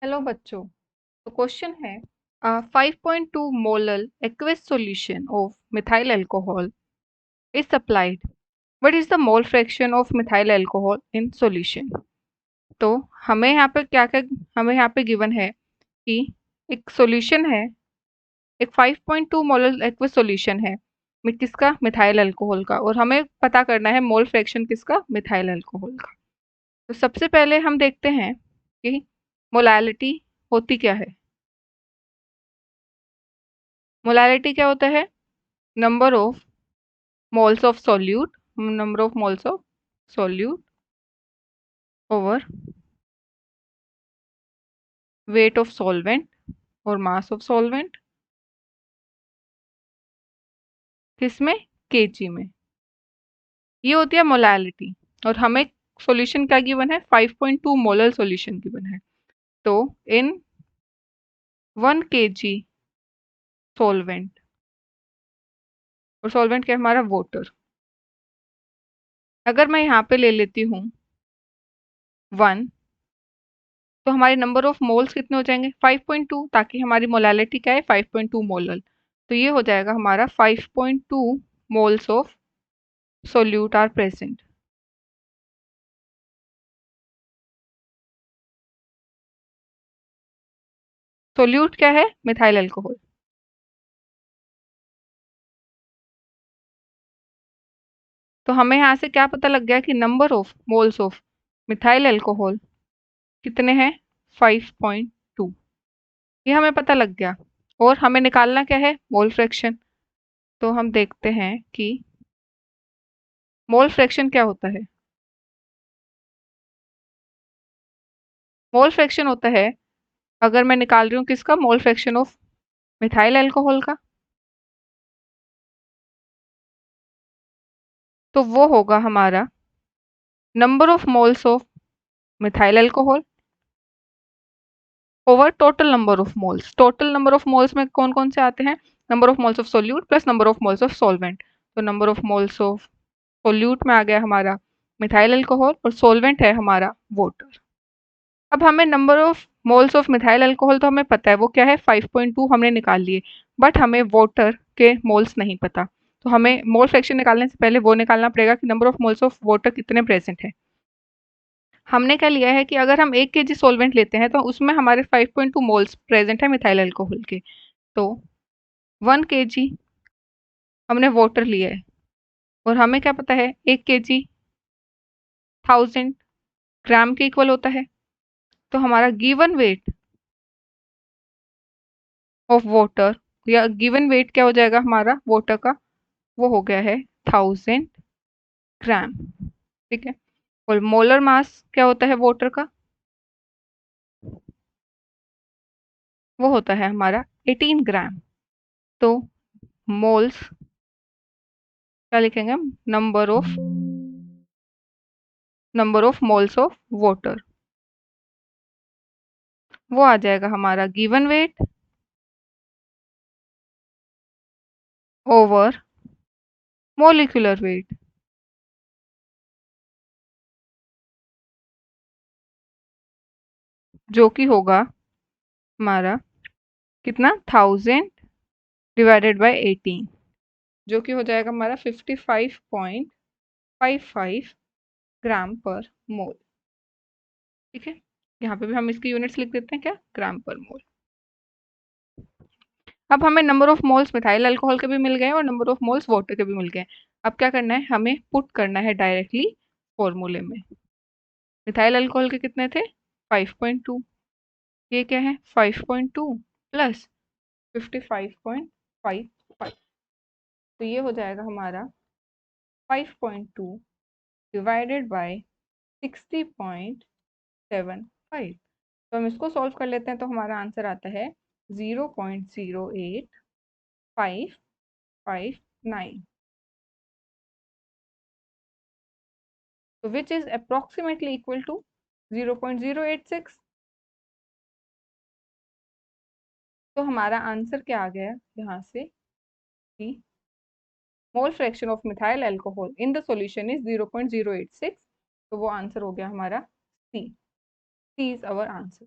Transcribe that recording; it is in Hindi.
हेलो बच्चों। तो क्वेश्चन है 5.2 molal aqueous solution of methyl alcohol is supplied. What is the mole fraction of methyl alcohol in solution? तो हमें यहाँ पे क्या क्या हमें यहाँ पे गिवन है कि एक सॉल्यूशन है, एक 5.2 मोलल एक्वस सॉल्यूशन है किसका, मिथाइल अल्कोहल का, और हमें पता करना है मोल फ्रैक्शन किसका, मिथाइल अल्कोहल का। तो सबसे पहले हम देखते हैं कि मोलैलिटी होती क्या है। मोलैलिटी क्या होता है? Number of moles of solute, number of moles of solute over weight of solvent और मास ऑफ सॉल्वेंट, किसमें, केजी में। ये होती है मोलैलिटी। और हमें सॉल्यूशन क्या गिवन है, 5.2 मोलर सॉल्यूशन गिवन है। तो इन 1 केजी सॉल्वेंट, और सॉल्वेंट क्या है हमारा, वाटर। अगर मैं यहाँ पे ले लेती हूँ 1, तो हमारे नंबर ऑफ मोल्स कितने हो जाएंगे, 5.2, ताकि हमारी मोलैलिटी क्या है, 5.2 मोलर। तो ये हो जाएगा हमारा 5.2 moles of solute are present. Solute क्या है, मिथाइल अल्कोहल। तो हमें यहाँ से क्या पता लग गया कि number of moles of methyl alcohol कितने हैं, 5.2। ये हमें पता लग गया। और हमें निकालना क्या है, मोल फ्रैक्शन। तो हम देखते हैं कि मोल फ्रैक्शन क्या होता है। मोल फ्रैक्शन होता है, अगर मैं निकाल रही हूँ किसका, mole fraction of methyl alcohol का, तो वो होगा हमारा number of moles of methyl alcohol over total number of moles. Total number of moles में कौन कौन से आते हैं, number of moles of solute plus number of moles of solvent. तो number of moles of solute में आ गया हमारा मिथाइल अल्कोहल, और सॉल्वेंट है हमारा वाटर। अब हमें number of moles of methyl alcohol तो हमें पता है, वो क्या है, 5.2 हमने निकाल लिए। बट हमें वाटर के मोल्स नहीं पता। तो हमें मोल फ्रैक्शन निकालने से पहले वो निकालना पड़ेगा कि number of moles of water कितने प्रेजेंट है। हमने क्या लिया है कि अगर हम 1 केजी सॉल्वेंट लेते हैं तो उसमें हमारे 5.2 मोल्स प्रेजेंट है मिथाइल अल्कोहल के। तो 1 केजी हमने वाटर लिया है, और हमें क्या पता है 1 केजी 1000 ग्राम के इक्वल होता है। तो हमारा गिवन वेट ऑफ वाटर, या गिवन वेट क्या हो जाएगा हमारा वाटर का, वो हो गया है 1000 ग्राम। ठीक है। और मोलर मास क्या होता है वाटर का, वो होता है हमारा 18 ग्राम। तो मोल्स क्या लिखेंगे हम, number of moles of water, वो आ जाएगा हमारा given weight over molecular weight, जो कि होगा हमारा कितना, 1000 / 18, जो कि हो जाएगा हमारा 55.55 ग्राम पर मोल। ठीक है। यहाँ पे भी हम इसकी यूनिट्स लिख देते हैं, क्या, ग्राम पर मोल। अब हमें number of moles methyl alcohol के भी मिल गए और नंबर ऑफ मोल्स वाटर के भी मिल गए। अब क्या करना है, हमें पुट करना है डायरेक्टली फॉर्मूले में। मिथाइल अल्कोहल के कितने थे, 5.2। ये क्या है, 5.2 प्लस 55.55। तो ये हो जाएगा हमारा 5.2 डिवाइडेड बाय 60.75। तो हम इसको सॉल्व कर लेते हैं, तो हमारा आंसर आता है 0.08559, तो which is approximately equal to 0.086। तो हमारा आंसर क्या आ गया यहाँ से कि मोल fraction of methyl alcohol in the solution is 0.086। तो वो आंसर हो गया हमारा सी। सी इज आवर आंसर।